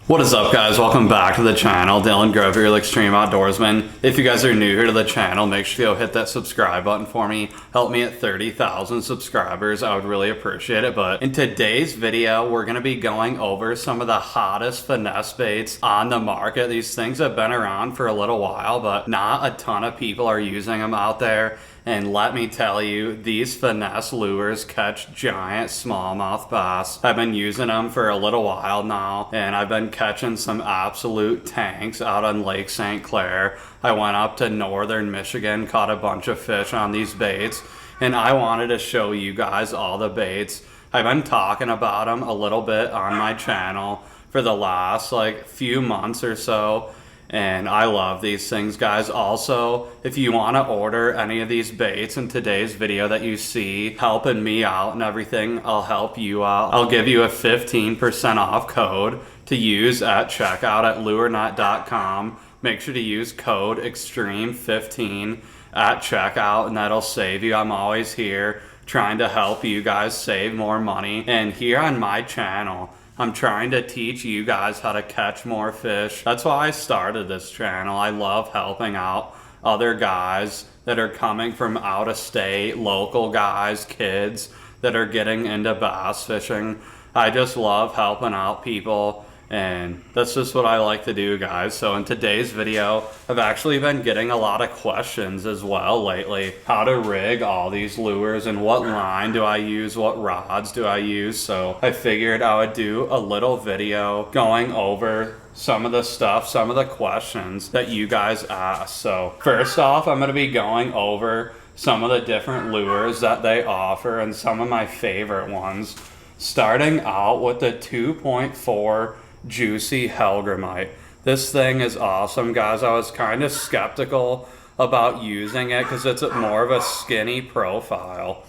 What is up, guys? Welcome back to the channel. Dylan Grove here with Extreme.Outdoorsmen. If you guys are new here to the channel, make sure you go hit that subscribe button for me. Help me at 30,000 subscribers. I would really appreciate it. But in today's video, we're going to be going over some of the hottest finesse baits on the market. These things have been around for a little while, but not a ton of people are using them out there. And let me tell you, these finesse lures catch giant smallmouth bass. I've been using them for a little while now, and I've been catching some absolute tanks out on Lake St. Clair. I went up to northern Michigan, caught a bunch of fish on these baits, and I wanted to show you guys all the baits. I've been talking about them a little bit on my channel for the last few months or so. And I love these things, guys. Also, if you want to order any of these baits in today's video that you see helping me out and everything, I'll help you out. I'll give you a 15% off code to use at checkout at lurenut.com. Make sure to use code EXTREME15 at checkout, and that'll save you. I'm always here trying to help you guys save more money. And here on my channel, I'm trying to teach you guys how to catch more fish. That's why I started this channel. I love helping out other guys that are coming from out of state, local guys, kids that are getting into bass fishing. I just love helping out people, and that's just what I like to do, guys. So in today's video, I've actually been getting a lot of questions as well lately. How to rig all these lures, and what line do I use, what rods do I use. So I figured I would do a little video going over some of the stuff, some of the questions that you guys asked. So first off, I'm going to be going over some of the different lures that they offer and some of my favorite ones, starting out with the 2.4 Juicy Hellgrammite. This thing is awesome, guys. I was kind of skeptical about using it because it's more of a skinny profile,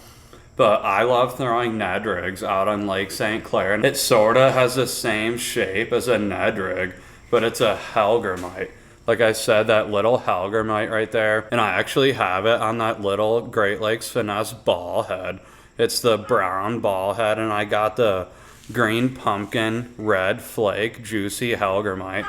but I love throwing Ned rigs out on Lake St. Clair, and it sort of has the same shape as a Ned rig, but it's a Hellgrammite. Like I said, that little Hellgrammite right there, and I actually have it on that little Great Lakes Finesse ball head. It's the brown ball head, and I got the green pumpkin red flake Juicy Hellgrammite.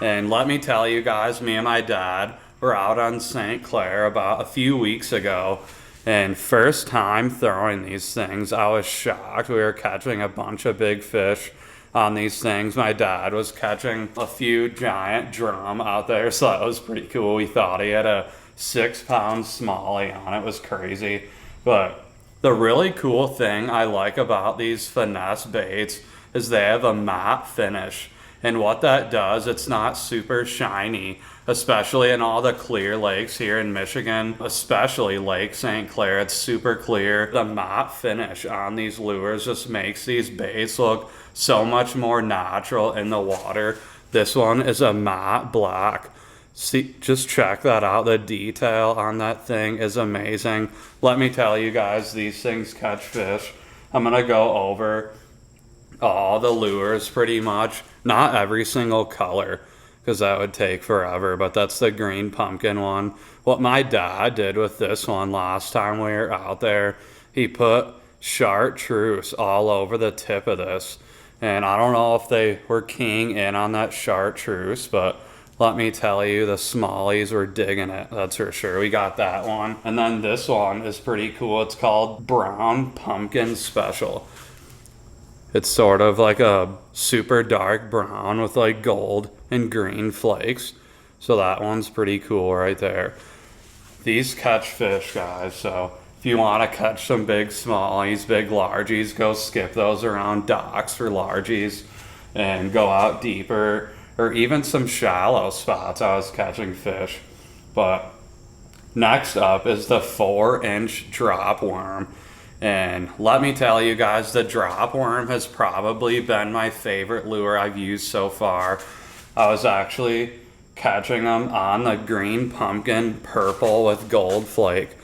And let me tell you guys, me and my dad were out on St. Clair about a few weeks ago, and first time throwing these things, I was shocked. We were catching a bunch of big fish on these things. My dad was catching a few giant drum out there, so that was pretty cool. We thought he had a 6-pound smallie on it. It was crazy. But the really cool thing I like about these finesse baits is they have a matte finish. And what that does, it's not super shiny, especially in all the clear lakes here in Michigan, especially Lake St. Clair. It's super clear. The matte finish on these lures just makes these baits look so much more natural in the water. This one is a matte black. See, just check that out. The detail on that thing is amazing. Let me tell you guys, these things catch fish. I'm going to go over all the lures pretty much. Not every single color, because that would take forever, but that's the green pumpkin one. What my dad did with this one last time we were out there, he put chartreuse all over the tip of this. And I don't know if they were keying in on that chartreuse, but let me tell you, the smallies were digging it, that's for sure. We got that one. And then this one is pretty cool. It's called Brown Pumpkin Special. It's sort of like a super dark brown with like gold and green flakes. So that one's pretty cool right there. These catch fish, guys. So if you want to catch some big smallies, big largies, go skip those around docks for largies and go out deeper, or even some shallow spots I was catching fish. But next up is the 4-inch DropWorm. And let me tell you guys, the DropWorm has probably been my favorite lure I've used so far. I was actually catching them on the green pumpkin purple with gold flake.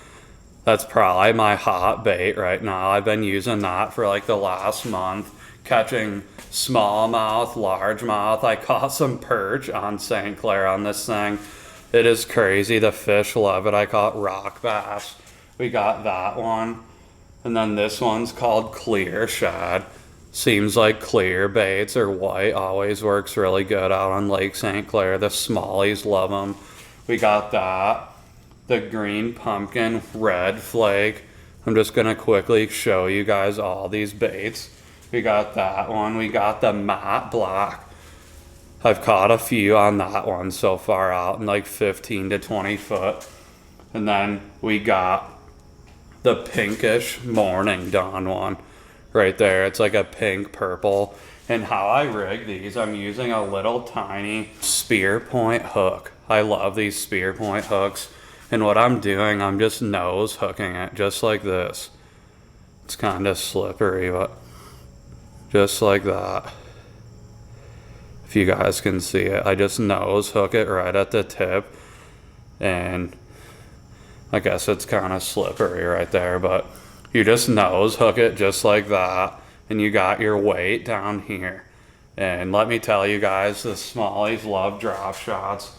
That's probably my hot bait right now. I've been using that for like the last month, catching smallmouth, largemouth. I caught some perch on St. Clair on this thing. It is crazy. The fish love it. I caught rock bass. We got that one. And then this one's called Clear Shad. Seems like clear baits or white always works really good out on Lake St. Clair. The smallies love them. We got that. The green pumpkin, red flake. I'm just gonna quickly show you guys all these baits. We got that one. We got the matte black. I've caught a few on that one so far out in like 15 to 20 foot. And then we got the pinkish morning dawn one right there. It's like a pink purple. And how I rig these, I'm using a little tiny spear point hook. I love these spear point hooks. And what I'm doing, I'm just nose hooking it just like this. It's kind of slippery, but just like that. If you guys can see it, I just nose hook it right at the tip, and I guess it's kind of slippery right there, but you just nose hook it just like that, and you got your weight down here. And let me tell you guys, the smallies love drop shots.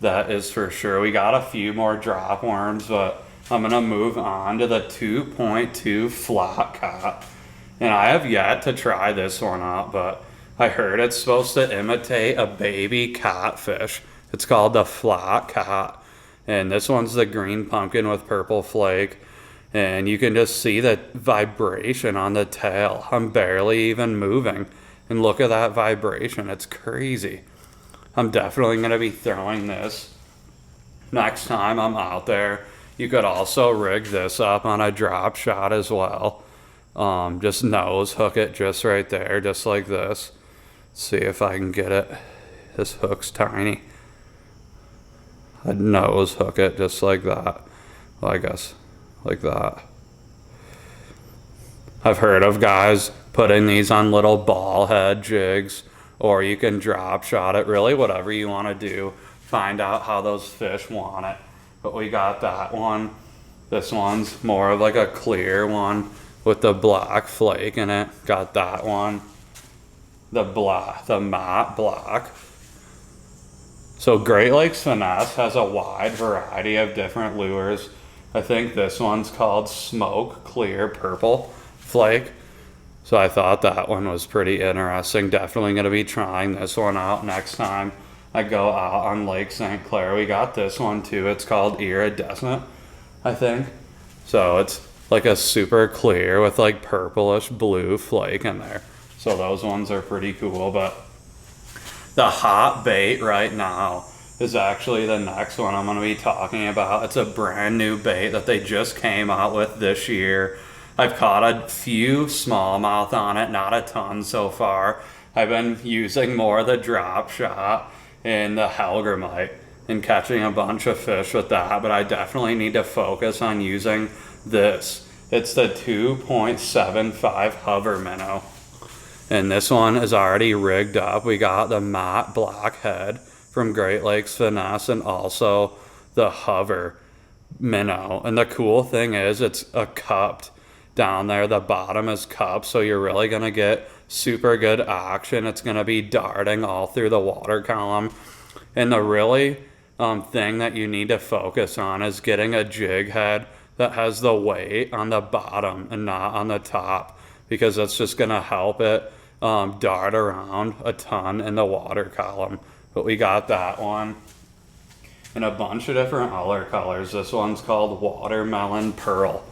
That is for sure. We got a few more DropWorms, but I'm gonna move on to the 2.2 flat cat. And I have yet to try this one out, but I heard it's supposed to imitate a baby catfish. It's called the flat cat. And this one's the green pumpkin with purple flake. And you can just see the vibration on the tail. I'm barely even moving. And look at that vibration. It's crazy. I'm definitely going to be throwing this next time I'm out there. You could also rig this up on a drop shot as well. Just nose hook it just right there, just like this. See if I can get it. This hook's tiny. I'd nose hook it just like that. Well, I guess like that. I've heard of guys putting these on little ball head jigs, or you can drop shot it, really whatever you want to do. Find out how those fish want it. But we got that one. This one's more of like a clear one with the black flake in it. Got that one. The matte black. So Great Lakes Finesse has a wide variety of different lures. I think this one's called Smoke Clear Purple Flake. So I thought that one was pretty interesting. Definitely going to be trying this one out next time I go out on Lake St. Clair. We got this one too. It's called Iridescent, I think. So it's like a super clear with like purplish blue flake in there. So those ones are pretty cool. But the hot bait right now is actually the next one I'm going to be talking about. It's a brand new bait that they just came out with this year. I've caught a few smallmouth on it, not a ton so far. I've been using more of the drop shot and the Hellgrammite and catching a bunch of fish with that, but I definitely need to focus on using this. It's the 2.75 hover minnow. And this one is already rigged up. We got the matte black head from Great Lakes Finesse and also the hover minnow. And the cool thing is it's a cupped down there. The bottom is cupped, so you're really going to get super good action. It's going to be darting all through the water column. And the really thing that you need to focus on is getting a jig head that has the weight on the bottom and not on the top, because that's just going to help it dart around a ton in the water column. But we got that one in a bunch of different other colors. This one's called Watermelon Pearl.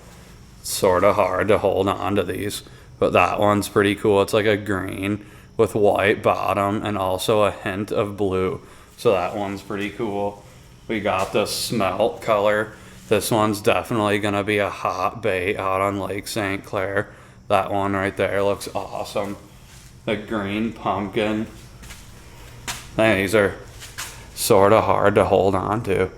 It's sort of hard to hold on to these, but that one's pretty cool. It's like a green with white bottom and also a hint of blue. So that one's pretty cool. We got the smelt color. This one's definitely going to be a hot bait out on Lake St. Clair. That one right there looks awesome. The green pumpkin. These are sort of hard to hold on to.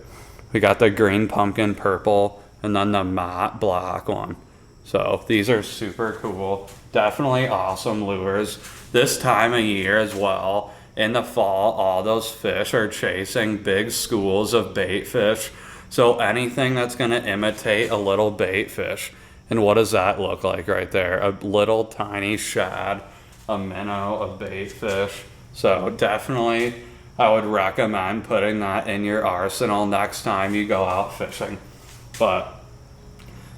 We got the green pumpkin purple and then the matte black one. So these are super cool. Definitely awesome lures. This time of year as well, in the fall, all those fish are chasing big schools of bait fish. So anything that's going to imitate a little bait fish. And what does that look like right there? A little tiny shad, a minnow, a bait fish. So definitely I would recommend putting that in your arsenal next time you go out fishing. But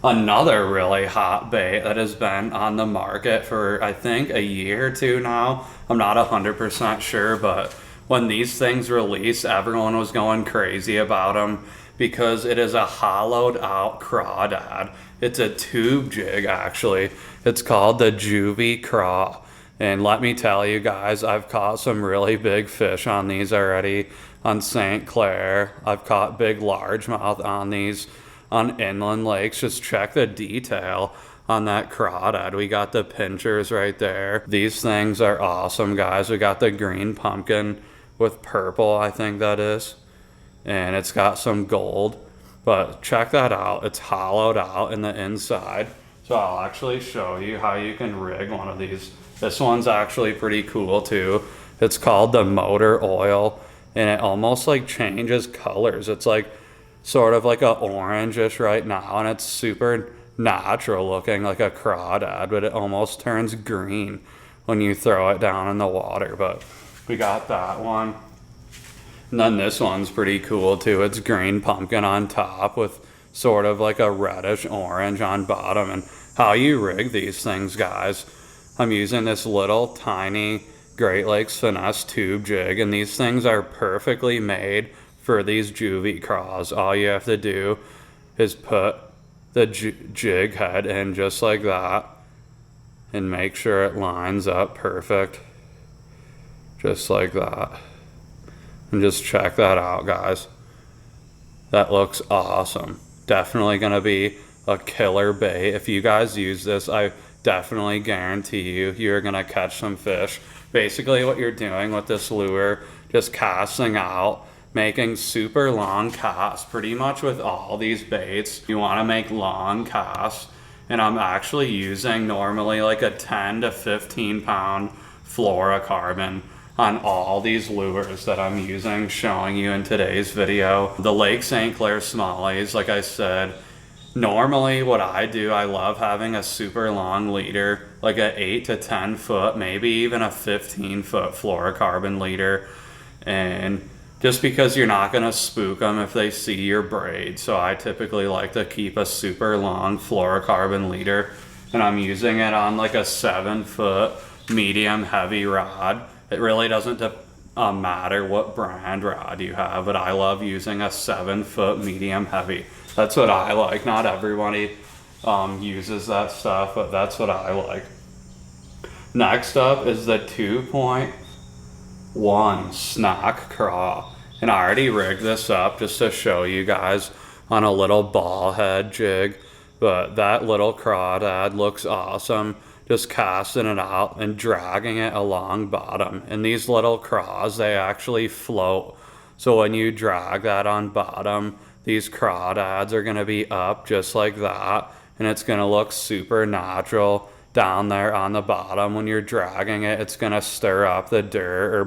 Another really hot bait that has been on the market for I think a year or two now. I'm not 100% sure, but when these things released, everyone was going crazy about them because it is a hollowed out crawdad. It's a tube jig actually. It's called the Juvy Craw. And let me tell you guys, I've caught some really big fish on these already on St. Clair. I've caught big largemouth on these on inland lakes. Just check the detail on that crawdad. We got the pinchers right there. These things are awesome, guys. We got the green pumpkin with purple, I think that is. And it's got some gold. But check that out. It's hollowed out in the inside. So I'll actually show you how you can rig one of these. This one's actually pretty cool too. It's called the motor oil, and it almost like changes colors. It's like sort of like a orangish right now, and it's super natural looking, like a crawdad, but it almost turns green when you throw it down in the water. But we got that one. And then this one's pretty cool too. It's green pumpkin on top with sort of like a reddish orange on bottom. And how you rig these things, guys, I'm using this little tiny Great Lakes Finesse tube jig, and these things are perfectly made for these juvie craws. All you have to do is put the jig head in just like that and make sure it lines up perfect, just like that. And just check that out, guys. That looks awesome. Definitely gonna be a killer bait. If you guys use this, I definitely guarantee you're gonna catch some fish. Basically what you're doing with this lure, just casting out, making super long casts. Pretty much with all these baits, you want to make long casts, and I'm actually using normally like a 10 to 15 pound fluorocarbon on all these lures that I'm using, showing you in today's video. The Lake St. Clair Smallies, like I said, normally what I do, I love having a super long leader, like a 8 to 10 foot, maybe even a 15 foot fluorocarbon leader. And just because you're not gonna spook them if they see your braid. So I typically like to keep a super long fluorocarbon leader, and I'm using it on like a 7 foot medium heavy rod. It really doesn't matter what brand rod you have, but I love using a 7 foot medium heavy. That's what I like. Not everybody uses that stuff, but that's what I like. Next up is the 2.1 snack craw, and I already rigged this up just to show you guys on a little ball head jig, but that little crawdad looks awesome. Just casting it out and dragging it along bottom, and these little craws, they actually float. So when you drag that on bottom, these crawdads are going to be up just like that, and it's going to look super natural down there on the bottom. When you're dragging it, it's going to stir up the dirt or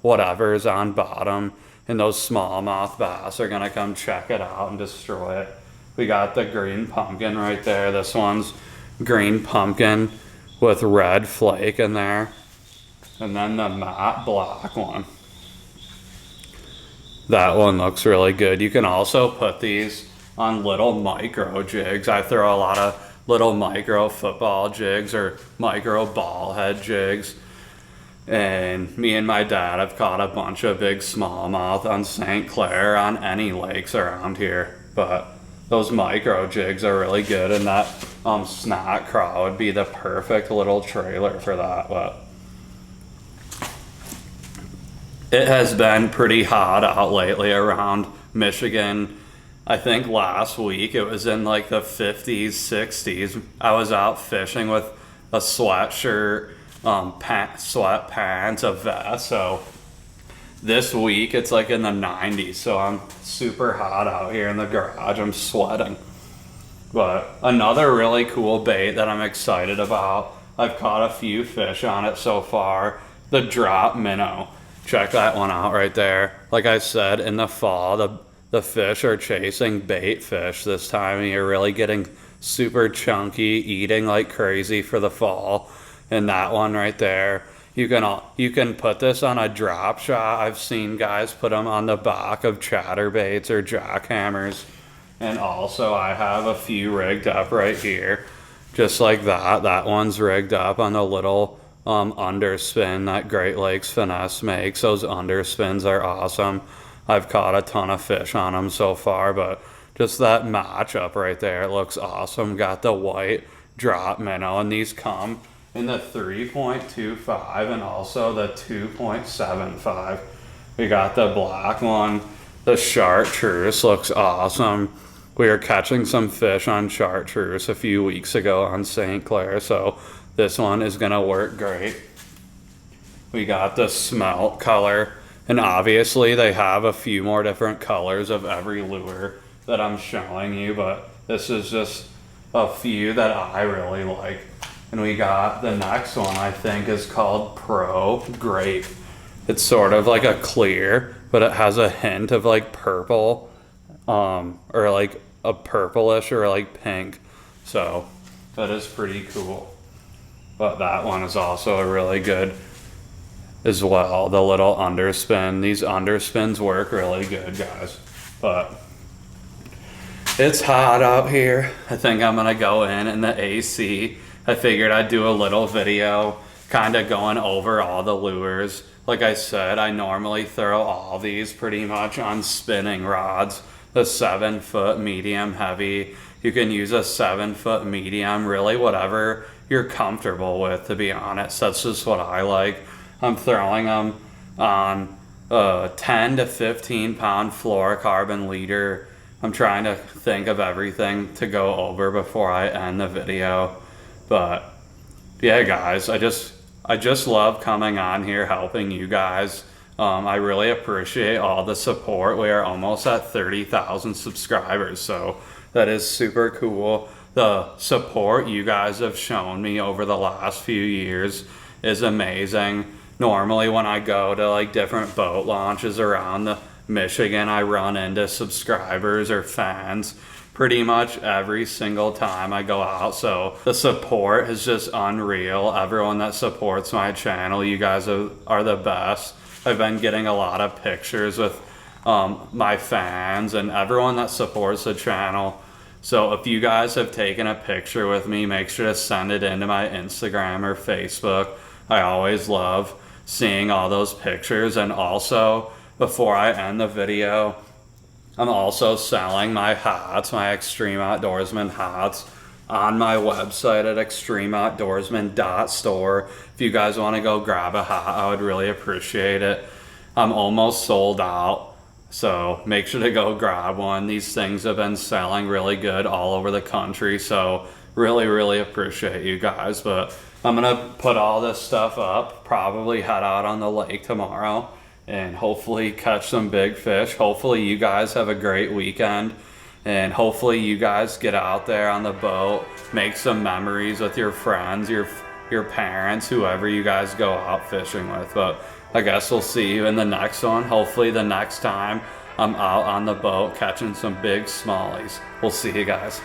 whatever is on bottom, and those smallmouth bass are going to come check it out and destroy it. We got the green pumpkin right there. This one's green pumpkin with red flake in there, and then the matte black one. That one looks really good. You can also put these on little micro jigs. I throw a lot of little micro football jigs or micro ball head jigs, and me and my dad have caught a bunch of big smallmouth on St. Clair on any lakes around here. But those micro jigs are really good, and that snack craw would be the perfect little trailer for that. But it has been pretty hot out lately around Michigan. I think last week it was in like the 50s, 60s. I was out fishing with a sweatshirt, sweatpants, a vest. So this week it's like in the 90s. So I'm super hot out here in the garage. I'm sweating. But another really cool bait that I'm excited about, I've caught a few fish on it so far, the drop minnow. Check that one out right there. Like I said, in the fall, the fish are chasing bait fish this time, and you're really getting super chunky, eating like crazy for the fall. And that one right there, you can put this on a drop shot. I've seen guys put them on the back of chatterbaits or jackhammers. And also I have a few rigged up right here, just like that. That one's rigged up on the little underspin that Great Lakes Finesse makes. Those underspins are awesome. I've caught a ton of fish on them so far, but just that matchup right there, it looks awesome. Got the white drop minnow, and these come in the 3.25 and also the 2.75. We got the black one. The chartreuse looks awesome. We were catching some fish on chartreuse a few weeks ago on St. Clair, so this one is gonna work great. We got the smelt color, and obviously they have a few more different colors of every lure that I'm showing you, but this is just a few that I really like. And we got the next one, I think is called Pro Grape. It's sort of like a clear, but it has a hint of like purple, or like a purplish or like pink. So that is pretty cool. But that one is also a really good as well. The little underspin. These underspins work really good, guys. But it's hot out here. I think I'm gonna go in the AC. I figured I'd do a little video kind of going over all the lures. Like I said, I normally throw all these pretty much on spinning rods. The 7-foot medium heavy. You can use a 7-foot medium, really whatever you're comfortable with, to be honest. That's just what I like. I'm throwing them on a 10 to 15 pound fluorocarbon leader. I'm trying to think of everything to go over before I end the video. But yeah, guys, I just love coming on here helping you guys. I really appreciate all the support. We are almost at 30,000 subscribers, so that is super cool. The support you guys have shown me over the last few years is amazing. Normally when I go to like different boat launches around Michigan, I run into subscribers or fans pretty much every single time I go out. So the support is just unreal. Everyone that supports my channel, you guys are the best. I've been getting a lot of pictures with my fans and everyone that supports the channel. So if you guys have taken a picture with me, make sure to send it into my Instagram or Facebook. I always love seeing all those pictures. And also, before I end the video, I'm also selling my hats, my Extreme.Outdoorsmen hats, on my website at Extreme.Outdoorsmen.store. If you guys want to go grab a hat, I would really appreciate it. I'm almost sold out, so make sure to go grab one. These things have been selling really good all over the country, so really appreciate you guys. But I'm gonna put all this stuff up, probably head out on the lake tomorrow, and hopefully catch some big fish. Hopefully you guys have a great weekend, and hopefully you guys get out there on the boat, make some memories with your friends, your parents, whoever you guys go out fishing with. But I guess we'll see you in the next one. Hopefully the next time I'm out on the boat catching some big smallies. We'll see you guys.